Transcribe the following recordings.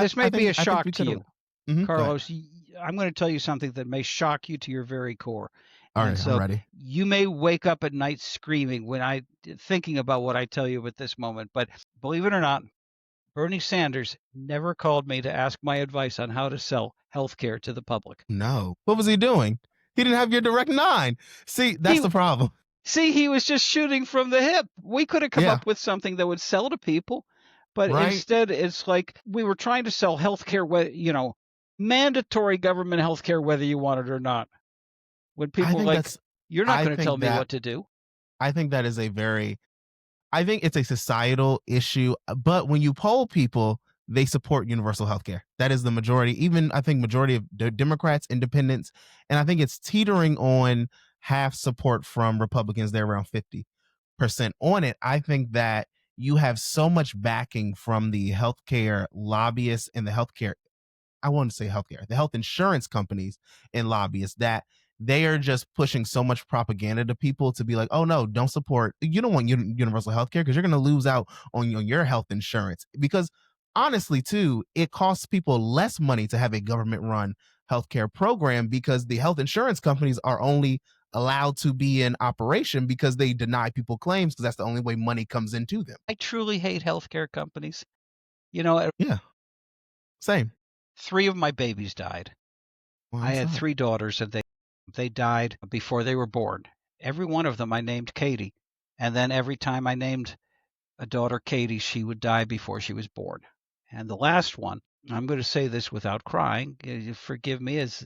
This may be a I think shock we to could have. you, Go ahead. Carlos. I'm going to tell you something that may shock you to your very core. All And right, I'm so ready. you may wake up at night screaming thinking about what I tell you at this moment. But believe it or not, Bernie Sanders never called me to ask my advice on how to sell health care to the public. No. What was he doing? He didn't have your direct line. See, that's He the problem. he was just shooting from the hip. We could have come Yeah. up with something that would sell to people, but Right. instead it's like we were trying to sell healthcare, mandatory government healthcare, whether you want it or not. When I people are think like, that's. you're not I going to tell think me that. what to do. I think that is a very. I think it's a societal issue. But when you poll people, they support universal health care. That is the majority. Even I think majority of Democrats, independents, and I think it's teetering on half support from Republicans. They're around 50% on it. I think that you have so much backing from the healthcare lobbyists and the healthcare. I want to say healthcare, the health insurance companies and lobbyists, that they are just pushing so much propaganda to people to be like, oh no, don't support. You don't want universal healthcare because you're going to lose out on your health insurance. Because honestly, too, it costs people less money to have a government run healthcare program because the health insurance companies are only allowed to be in operation because they deny people claims because that's the only way money comes into them. I truly hate healthcare companies. You know, Yeah, same. 3 of my babies died. Well, I I'm had sorry. 3 daughters, and they died before they were born. Every one of them I named Katie, and then every time I named a daughter Katie, she would die before she was born. And the last one, I'm going to say this without crying, forgive me, is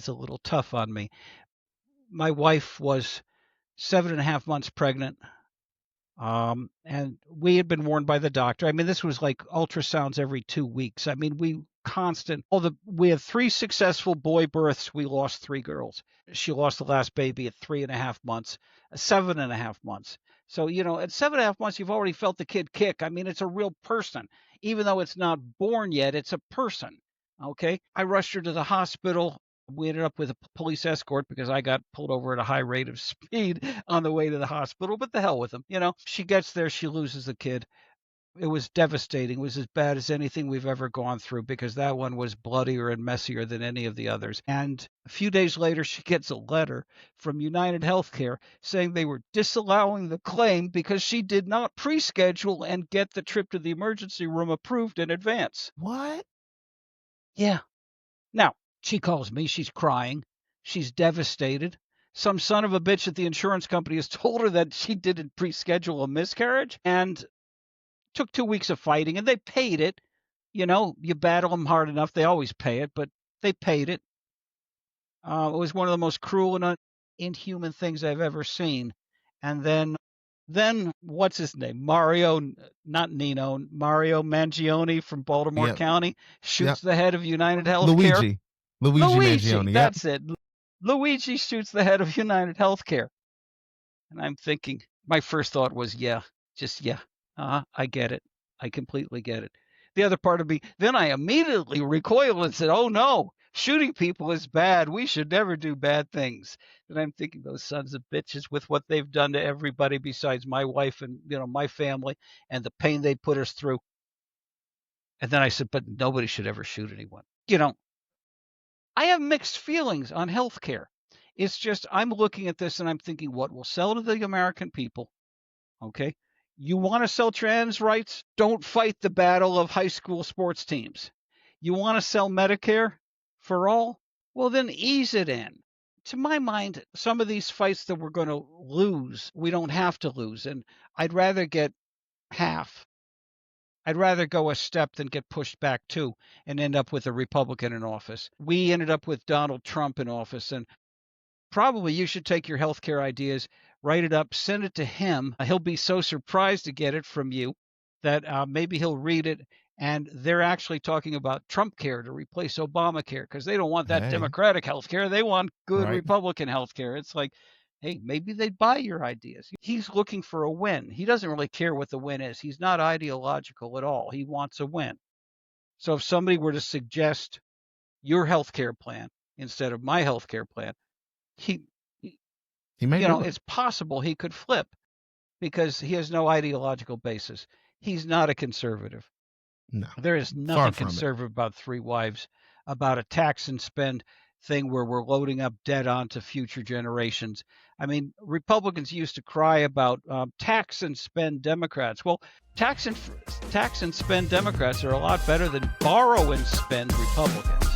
a little tough on me. My wife was 7.5 months pregnant. And we had been warned by the doctor. I mean, this was like ultrasounds every 2 weeks. I mean, we had 3 successful boy births. We lost 3 girls. She lost the last baby at 3.5 months, 7.5 months. So, at 7.5 months, you've already felt the kid kick. I mean, it's a real person. Even though it's not born yet, it's a person. Okay. I rushed her to the hospital. We ended up with a police escort because I got pulled over at a high rate of speed on the way to the hospital, but the hell with them. She gets there, she loses the kid. It was devastating. It was as bad as anything we've ever gone through because that one was bloodier and messier than any of the others. And a few days later, she gets a letter from United Healthcare saying they were disallowing the claim because she did not pre-schedule and get the trip to the emergency room approved in advance. What? Yeah. Now, she calls me. She's crying. She's devastated. Some son of a bitch at the insurance company has told her that she didn't pre-schedule a miscarriage and took 2 weeks of fighting, and they paid it. You battle them hard enough, they always pay it, but they paid it. It was one of the most cruel and inhuman things I've ever seen. And then what's his name? Mario, not Nino, Mario Mangione from Baltimore Yep. County Yep. shoots the head of United Healthcare. Luigi. Luigi Luigi, Mangione. Yep. that's it. Luigi shoots the head of United Healthcare. And I'm thinking, my first thought was, yeah, just yeah. I get it. I completely get it. The other part of me, then I immediately recoiled and said, oh no, shooting people is bad. We should never do bad things. And I'm thinking, those sons of bitches, with what they've done to everybody besides my wife and, my family, and the pain they put us through. And then I said, but nobody should ever shoot anyone. I have mixed feelings on healthcare. It's just I'm looking at this and I'm thinking, what will sell to the American people? Okay. You want to sell trans rights? Don't fight the battle of high school sports teams. You want to sell Medicare for all? Well, then ease it in. To my mind, some of these fights that we're going to lose, we don't have to lose. And I'd rather get half. I'd rather go a step than get pushed back too and end up with a Republican in office. We ended up with Donald Trump in office, and probably you should take your healthcare ideas, write it up, send it to him. He'll be so surprised to get it from you that maybe he'll read it. And they're actually talking about Trump care to replace Obamacare because they don't want that Hey. Democratic healthcare. They want good Right. Republican healthcare. It's like, hey, maybe they'd buy your ideas. He's looking for a win. He doesn't really care what the win is. He's not ideological at all. He wants a win. So if somebody were to suggest your healthcare plan instead of my healthcare plan, he He may do it. it's possible he could flip because he has no ideological basis. He's not a conservative. No. There is nothing conservative about 3 wives, about a tax and spend thing where we're loading up debt onto future generations. I mean, Republicans used to cry about tax and spend Democrats. Well, tax and spend Democrats are a lot better than borrow and spend Republicans.